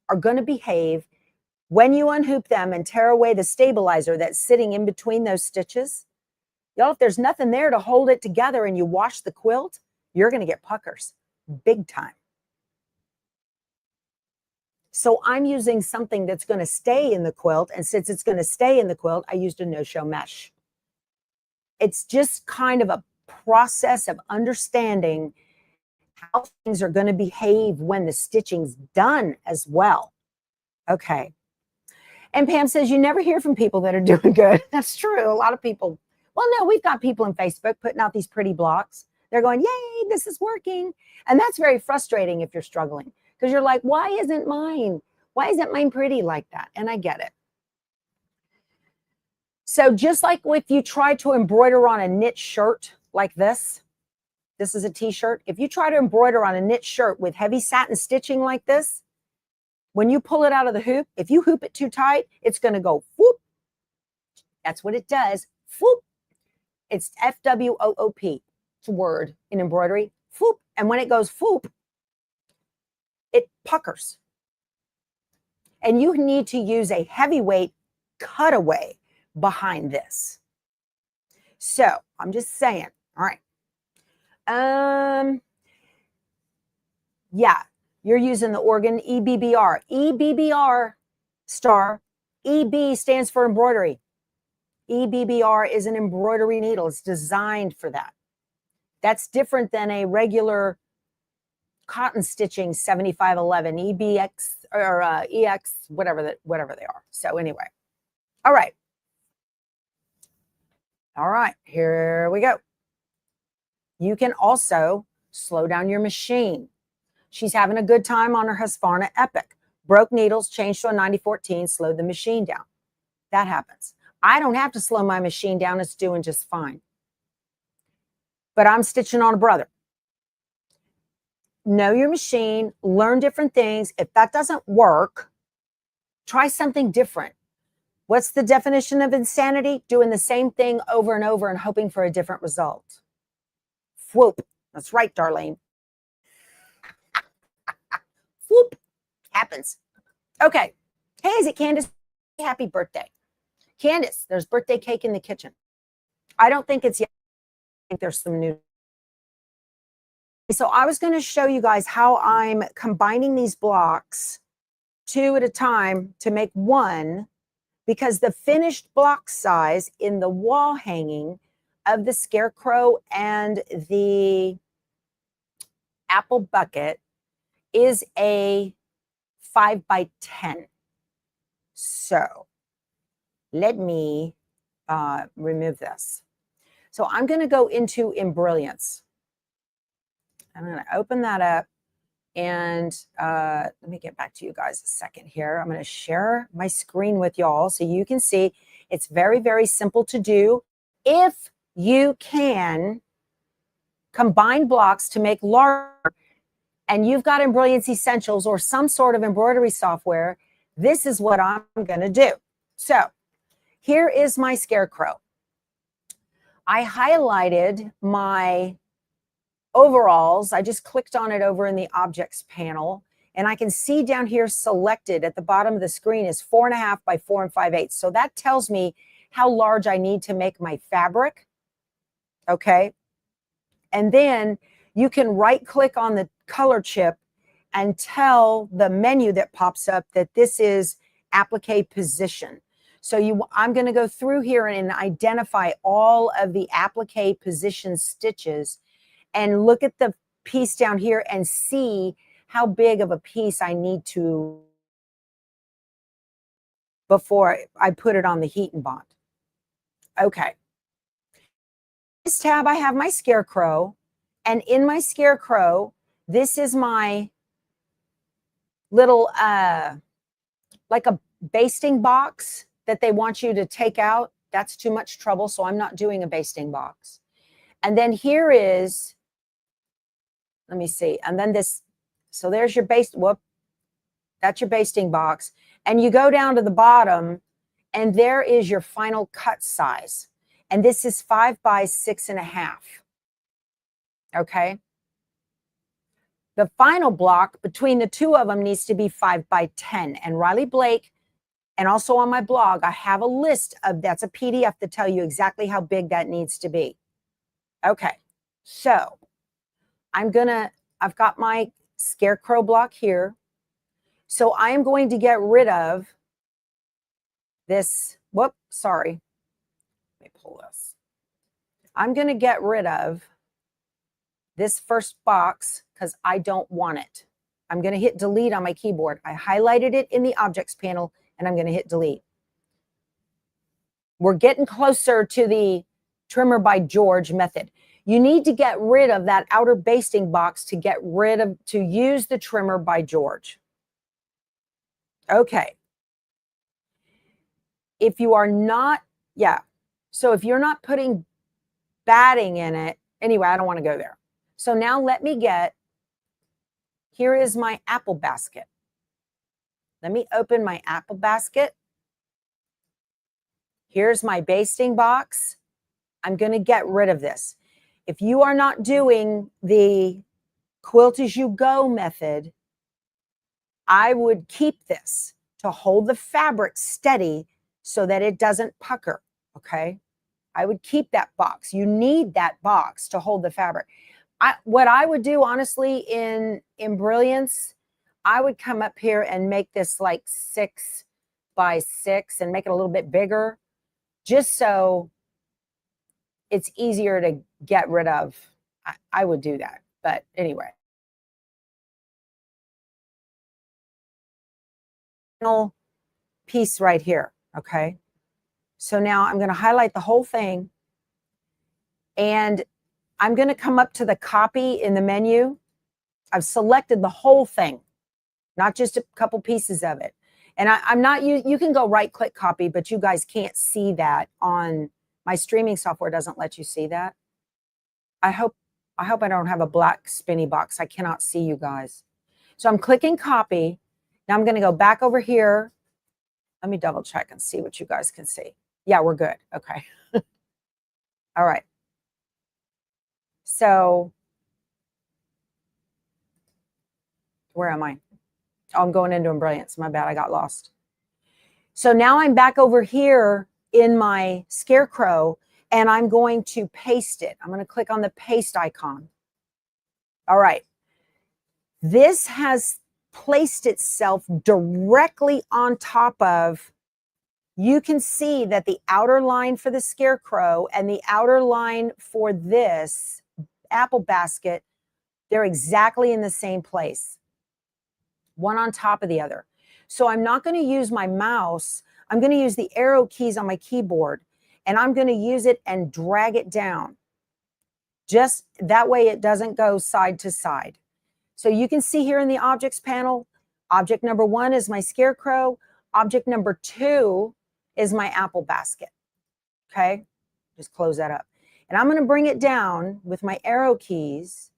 are going to behave when you unhoop them and tear away the stabilizer that's sitting in between those stitches. Y'all, if there's nothing there to hold it together and you wash the quilt, you're going to get puckers big time. So I'm using something that's going to stay in the quilt. And since it's going to stay in the quilt, I used a no-show mesh. It's just kind of a process of understanding how things are going to behave when the stitching's done as well. Okay. And Pam says, you never hear from people that are doing good. That's true. A lot of people. Well, no, we've got people in Facebook putting out these pretty blocks. They're going, yay, this is working. And that's very frustrating if you're struggling, because you're like, why isn't mine pretty like that? And I get it. So just like if you try to embroider on a knit shirt like this is a t-shirt. If you try to embroider on a knit shirt with heavy satin stitching like this, when you pull it out of the hoop, if you hoop it too tight, it's going to go whoop. That's what it does. Whoop. It's FWOOP. It's a word in embroidery. Whoop. And when it goes whoop, it puckers. And you need to use a heavyweight cutaway behind this. So I'm just saying, all right. Yeah, you're using the organ EBBR. EBBR star. EB stands for embroidery. EBBR is an embroidery needle. It's designed for that. That's different than a regular cotton stitching 7511 EBX or EX, whatever they are. So anyway, all right, here we go. You can also slow down your machine. She's having a good time on her Husqvarna Epic. Broke needles, changed to a 9014, slowed the machine down. That happens. I don't have to slow my machine down. It's doing just fine. But I'm stitching on a brother. Know your machine, learn different things. If that doesn't work, try something different. What's the definition of insanity? Doing the same thing over and over and hoping for a different result. Whoop. That's right, Darlene. Whoop. Happens. Okay. Hey, is it Candace? Happy birthday. Candace, there's birthday cake in the kitchen. I don't think it's yet. I think there's some new. So I was going to show you guys how I'm combining these blocks 2 at a time to make one, because the finished block size in the wall hanging of the Scarecrow and the apple bucket is a 5 by 10. So let me remove this. So I'm going to go into Embrilliance. I'm going to open that up, and let me get back to you guys a second here. I'm going to share my screen with y'all so you can see. It's very, very simple to do. If you can combine blocks to make larger, and you've got Embrilliance Essentials or some sort of embroidery software, this is what I'm going to do. So here is my Scarecrow. I highlighted my overalls. I just clicked on it over in the objects panel, and I can see down here selected at the bottom of the screen is 4.5 by 4 5/8. So that tells me how large I need to make my fabric. Okay. And then you can right click on the color chip and tell the menu that pops up that this is applique position. So I'm going to go through here and identify all of the applique position stitches and look at the piece down here and see how big of a piece I need to before I put it on the heat and bond. Okay. This tab, I have my Scarecrow, and in my Scarecrow, this is my little, like a basting box that they want you to take out. That's too much trouble, so I'm not doing a basting box. And then here is, let me see, and then this, so there's your that's your basting box. And you go down to the bottom, and there is your final cut size. And this is 5 by 6.5. Okay. The final block between the two of them needs to be 5 by 10. And Riley Blake, and also on my blog, I have a list of, that's a PDF to tell you exactly how big that needs to be. Okay. So I've got my Scarecrow block here. So I am going to get rid of this. Whoop, sorry. Let me pull this. I'm going to get rid of this first box because I don't want it. I'm going to hit delete on my keyboard. I highlighted it in the objects panel, and I'm going to hit delete. We're getting closer to the trimmer by George method. You need to get rid of that outer basting box to use the trimmer by George. Okay. If you are not, so if you're not putting batting in it, anyway, I don't want to go there. So now let me here is my apple basket. Let me open my apple basket. Here's my basting box. I'm going to get rid of this. If you are not doing the quilt as you go method, I would keep this to hold the fabric steady so that it doesn't pucker, okay? I would keep that box. You need that box to hold the fabric. What I would do, honestly, in Brilliance, I would come up here and make this like 6 by 6 and make it a little bit bigger, just so it's easier to get rid of. I would do that. But anyway. Piece right here, okay? So now I'm going to highlight the whole thing, and I'm going to come up to the copy in the menu. I've selected the whole thing, not just a couple pieces of it. And I'm not, you can go right click copy, but you guys can't see that on my streaming software. Doesn't let you see that. I hope I don't have a black spinny box. I cannot see you guys. So I'm clicking copy. Now I'm going to go back over here. Let me double check and see what you guys can see. Yeah, we're good. Okay. All right. So where am I? Oh, I'm going into Brilliance. My bad. I got lost. So now I'm back over here in my Scarecrow, and I'm going to paste it. I'm going to click on the paste icon. All right. This has placed itself directly on top of, you can see that the outer line for the Scarecrow and the outer line for this apple basket, they're exactly in the same place, one on top of the other. So I'm not going to use my mouse. I'm going to use the arrow keys on my keyboard, and I'm going to use it and drag it down. Just that way it doesn't go side to side. So you can see here in the objects panel, object number 1 is my Scarecrow. Object number 2 is my apple basket. Okay, just close that up. And I'm going to bring it down with my arrow keys.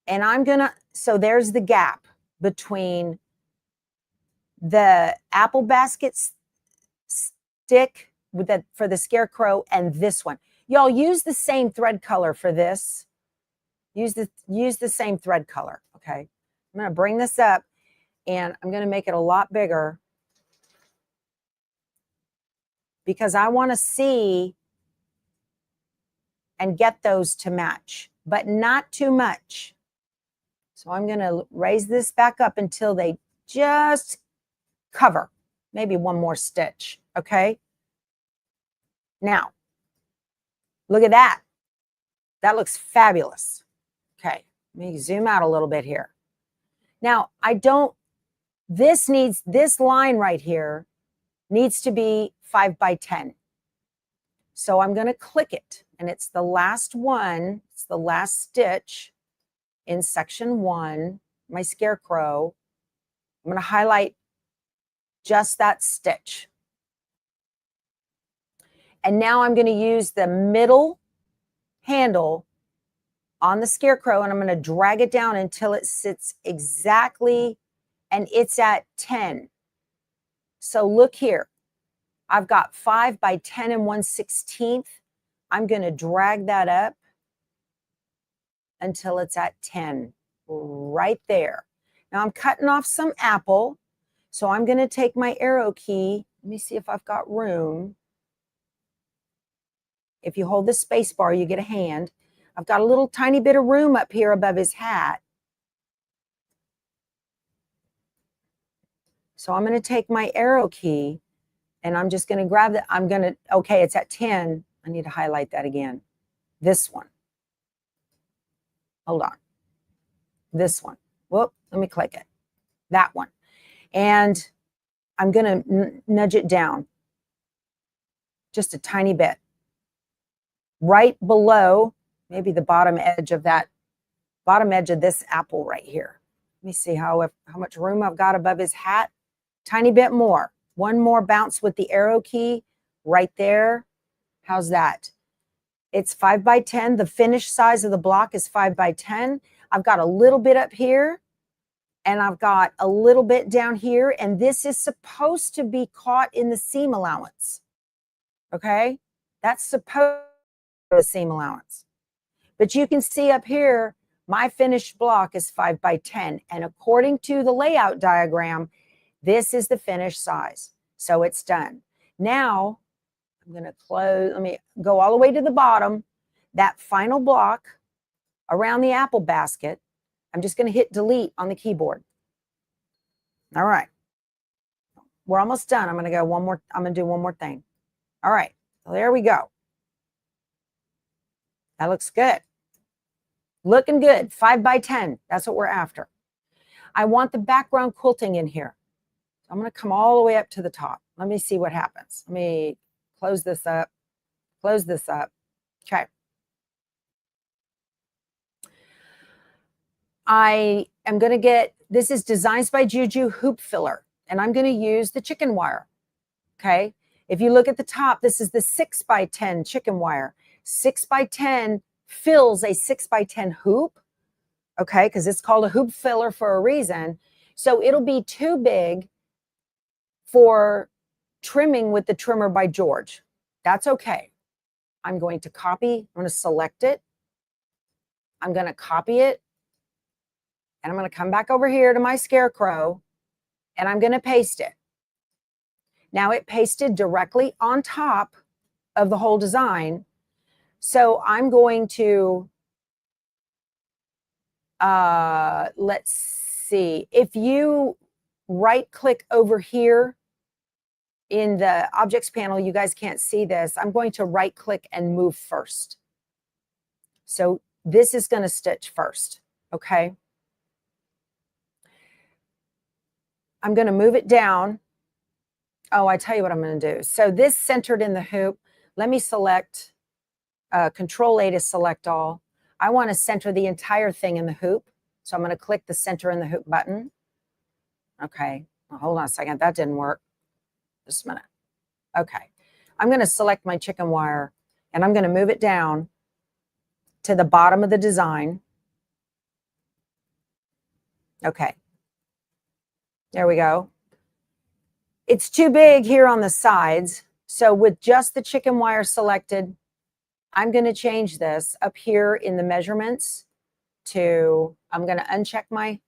And I'm going to, so there's the gap between the apple basket stick with that for the Scarecrow and this one. Y'all use the same thread color for this. Use the same thread color, okay? I'm going to bring this up, and I'm going to make it a lot bigger because I want to see and get those to match, but not too much. So I'm going to raise this back up until they just cover, maybe one more stitch, okay? Now, look at that. That looks fabulous. Okay, let me zoom out a little bit here. Now, this line right here needs to be 5 by 10. So I'm going to click it, and it's the last one. It's the last stitch in section 1, my Scarecrow. I'm going to highlight just that stitch. And now I'm going to use the middle handle on the Scarecrow, and I'm going to drag it down until it sits exactly, and it's at 10. So look here. I've got 5 by 10 and 1/16. I'm going to drag that up until it's at 10, right there. Now I'm cutting off some apple, so I'm going to take my arrow key. Let me see if I've got room. If you hold the space bar, you get a hand. I've got a little tiny bit of room up here above his hat. So I'm going to take my arrow key, and I'm just going to grab that. I'm going to, okay, it's at 10. I need to highlight that again. This one. Hold on. This one. Whoop, let me click it. That one. And I'm going to nudge it down just a tiny bit. Right below, maybe the bottom edge of this apple right here. Let me see how much room I've got above his hat. Tiny bit more. One more bounce with the arrow key right there. How's that? It's 5 by 10. The finished size of the block is 5 by 10. I've got a little bit up here, and I've got a little bit down here, and this is supposed to be caught in the seam allowance. Okay? That's supposed to be the seam allowance. But you can see up here, my finished block is 5 by 10. And according to the layout diagram, This is the finished size. So it's done. Now I'm going to close. Let me go all the way to the bottom. That final block around the apple basket, I'm just going to hit delete on the keyboard. All right. We're almost done. I'm going to go one more. I'm going to do one more thing. All right. So there we go. That looks good. Looking good. 5 by 10. That's what we're after. I want the background quilting in here. So I'm going to come all the way up to the top. Let me see what happens. Let me close this up. Close this up. Okay. I am going to get, this is Designs by Juju hoop filler, and I'm going to use the chicken wire. Okay. If you look at the top, this is the 6 by 10 chicken wire. 6 by 10 fills a 6 by 10 hoop. Okay. Because it's called a hoop filler for a reason. So it'll be too big for trimming with the trimmer by George. That's okay. I'm going to copy. I'm going to select it. I'm going to copy it. And I'm going to come back over here to my Scarecrow, and I'm going to paste it. Now it pasted directly on top of the whole design. So I'm going to, let's see. If you right click over here in the objects panel, you guys can't see this. I'm going to right click and move first. So this is going to stitch first. Okay. I'm going to move it down. Oh, I tell you what I'm going to do. So this centered in the hoop. Let me select Control A to select all. I want to center the entire thing in the hoop. So I'm going to click the center in the hoop button. Okay. Well, hold on a second. That didn't work. Just a minute. Okay. I'm going to select my chicken wire, and I'm going to move it down to the bottom of the design. Okay. There we go. It's too big here on the sides. So with just the chicken wire selected, I'm going to change this up here in the measurements to, I'm going to uncheck my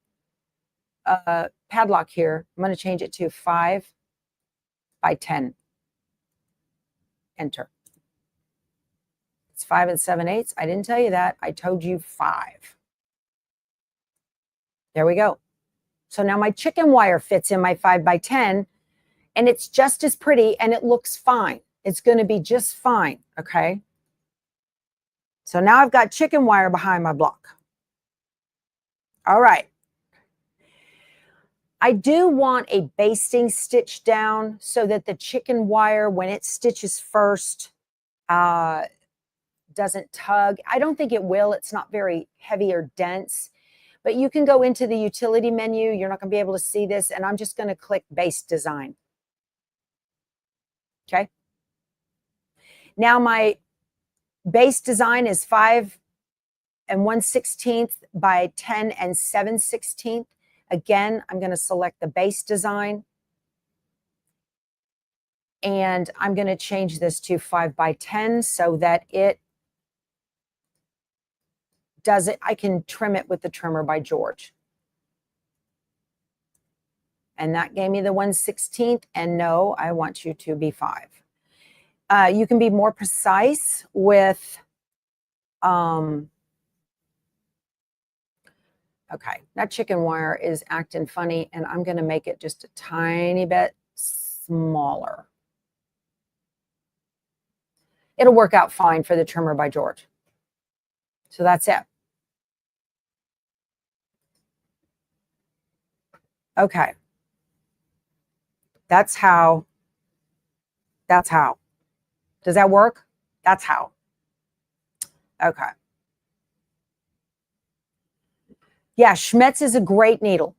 padlock here. I'm going to change it to 5 by 10. Enter. It's 5 7/8. I didn't tell you that. I told you 5. There we go. So now my chicken wire fits in my 5 by 10, and it's just as pretty, and it looks fine. It's going to be just fine. Okay. So now I've got chicken wire behind my block. All right. I do want a basting stitch down so that the chicken wire, when it stitches first, doesn't tug. I don't think it will. It's not very heavy or dense. But you can go into the utility menu. You're not going to be able to see this. And I'm just going to click base design. Okay. Now my base design is 5 1/16 by 10 7/16. Again, I'm going to select the base design. And I'm going to change this to 5 by 10 so that it does it. I can trim it with the trimmer by George. And that gave me the 1/16. And no, I want you to be 5. You can be more precise with, okay, that chicken wire is acting funny, and I'm going to make it just a tiny bit smaller. It'll work out fine for the trimmer by George. So that's it. Okay. That's how. Does that work? That's how. Okay. Yeah, Schmetz is a great needle.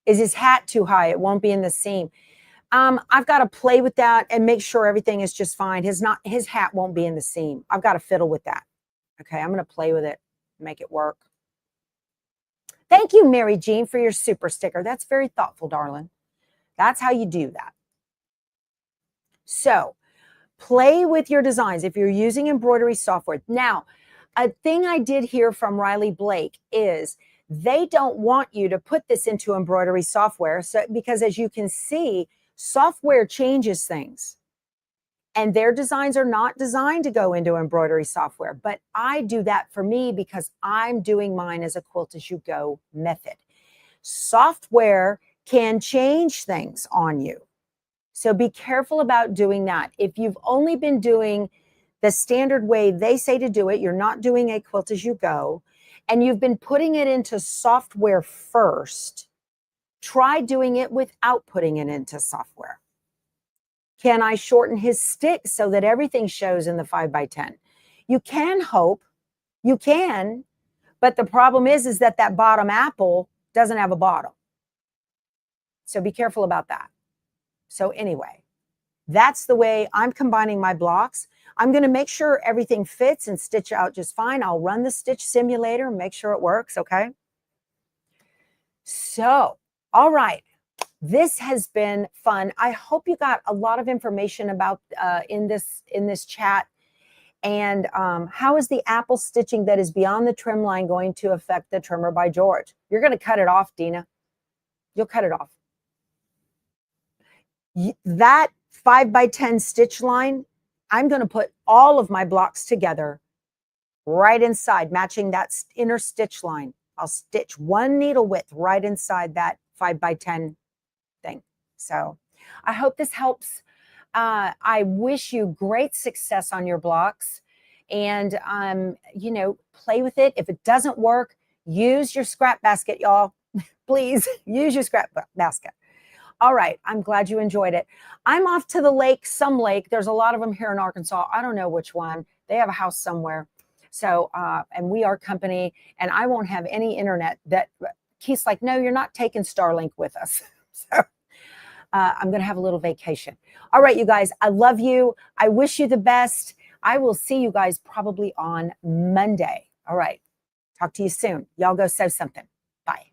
Is his hat too high? It won't be in the seam. I've got to play with that and make sure everything is just fine. His hat won't be in the seam. I've got to fiddle with that. Okay, I'm going to play with it, make it work. Thank you, Mary Jean, for your super sticker. That's very thoughtful, darling. That's how you do that. So play with your designs if you're using embroidery software. Now, a thing I did hear from Riley Blake is They don't want you to put this into embroidery software. So, because as you can see, software changes things. And their designs are not designed to go into embroidery software. But I do that for me because I'm doing mine as a quilt as you go method. Software can change things on you. So be careful about doing that. If you've only been doing the standard way they say to do it, you're not doing a quilt as you go, and you've been putting it into software first, try doing it without putting it into software. Can I shorten his stick so that everything shows in the 5x10? You can hope, you can, but the problem is that that bottom apple doesn't have a bottom. So be careful about that. So anyway, that's the way I'm combining my blocks. I'm going to make sure everything fits and stitch out just fine. I'll run the stitch simulator and make sure it works, okay? So, all right. This has been fun. I hope you got a lot of information about in this chat. And how is the apple stitching that is beyond the trim line going to affect the trimmer by George? You're going to cut it off, Dina. You'll cut it off. That 5x10 stitch line, I'm going to put all of my blocks together right inside, matching that inner stitch line. I'll stitch one needle width right inside that 5x10 thing. So I hope this helps. I wish you great success on your blocks, and you know, play with it. If it doesn't work, use your scrap basket, y'all. Please use your scrap basket. All right, I'm glad you enjoyed it. I'm off to the lake, some lake. There's a lot of them here in Arkansas. I don't know which one. They have a house somewhere. So, and we are company, and I won't have any internet. That Keith's like, no, you're not taking Starlink with us. So I'm going to have a little vacation. All right, you guys, I love you. I wish you the best. I will see you guys probably on Monday. All right, talk to you soon. Y'all go sew something. Bye.